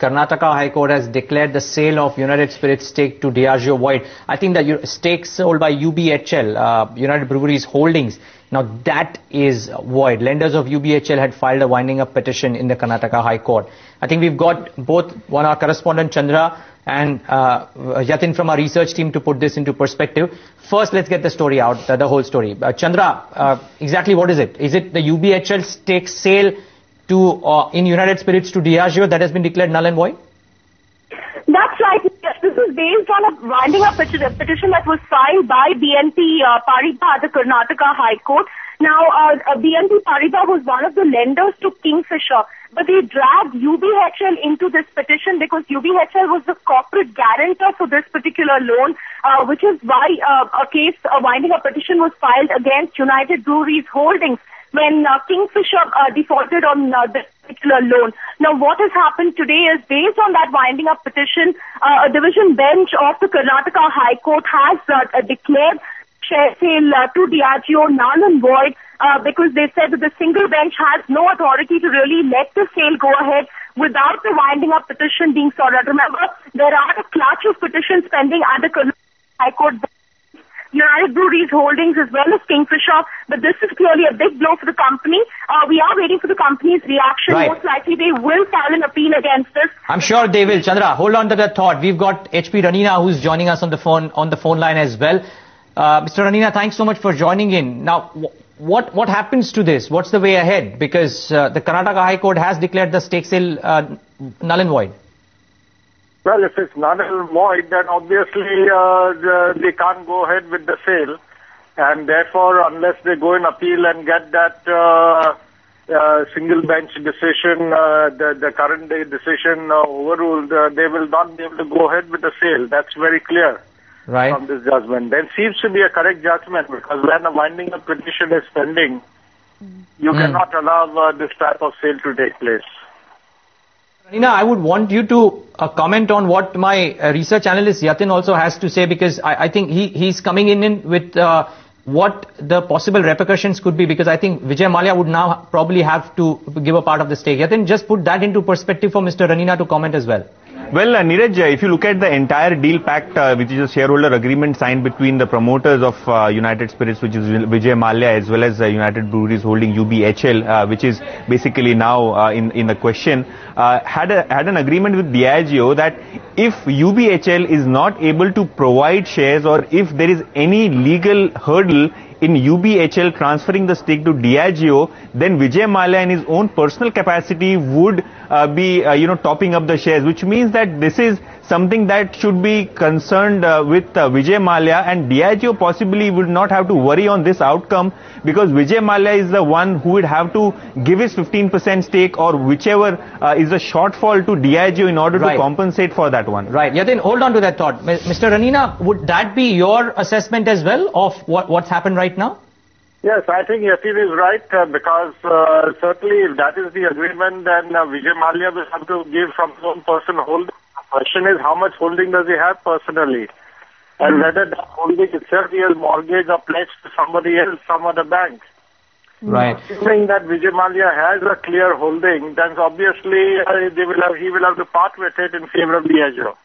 Karnataka High Court has declared the sale of United Spirits stake to Diageo void. I think that stake sold by UBHL, United Breweries Holdings. Now that is void. Lenders of UBHL had filed a winding up petition in the Karnataka High Court. I think we've got both our correspondent Chandra and Yatin from our research team to put this into perspective. First, let's get the story out, the whole story. Chandra, exactly what is it? Is it the UBHL stake sale to in United Spirits to Diageo that has been declared null and void? That's right. Yes, this is based on a winding up petition that was filed by BNP Paribas at the Karnataka High Court. Now, BNP Paribas was one of the lenders to Kingfisher, but they dragged UBHL into this petition because UBHL was the corporate guarantor for this particular loan, which is why a winding up petition was filed against United Breweries Holdings when Kingfisher defaulted on this particular loan. Now, what has happened today is based on that winding up petition, a division bench of the Karnataka High Court has declared share sale to Diageo null and void because they said that the single bench has no authority to really let the sale go ahead without the winding up petition being sorted out. Remember, there are a clutch of petitions pending at the Karnataka High Court, United Breweries Holdings as well as Kingfisher, but this is clearly a big blow for the company. We are waiting for the company's reaction. Right. Most likely they will file an appeal against this. I'm sure they will. Chandra, hold on to that thought. We've got HP Ranina who's joining us on the phone line as well. Mr. Ranina, thanks so much for joining in. Now, what happens to this? What's the way ahead? Because the Karnataka High Court has declared the stake sale null and void. Well, if it's null and void, then obviously they can't go ahead with the sale. And therefore, unless they go in appeal and get that single bench decision, the current day decision overruled, they will not be able to go ahead with the sale. That's very clear. Right. From this judgment. There seems to be a correct judgment because when a winding up petition is pending, you cannot allow this type of sale to take place. Ranina, I would want you to comment on what my research analyst Yatin also has to say, because I think he's coming in with what the possible repercussions could be, because I think Vijay Mallya would now probably have to give a part of the stake. Yatin, just put that into perspective for Mr. Ranina to comment as well. Well, Neeraj, if you look at the entire deal pact, which is a shareholder agreement signed between the promoters of United Spirits, which is Vijay Mallya, as well as United Breweries Holding UBHL, which is basically now in the question, had an agreement with Diageo that if UBHL is not able to provide shares, or if there is any legal hurdle in UBHL transferring the stake to Diageo, then Vijay Mallya in his own personal capacity would be topping up the shares, which means that this is something that should be concerned with Vijay Mallya, and Diageo possibly would not have to worry on this outcome, because Vijay Mallya is the one who would have to give his 15% stake or whichever is a shortfall to Diageo in order to compensate for that one. Right. Yatin, hold on to that thought. Mr. Ranina, would that be your assessment as well of what's happened right now? Yes, I think Yatin is right because certainly if that is the agreement, then Vijay Mallya will have to give from his own personal holding. The question is how much holding does he have personally, and whether that holding itself he has mortgaged or pledged to somebody else, some other bank. Right. Assuming that Vijay Mallya has a clear holding, then obviously he will have to part with it in favor of Diageo.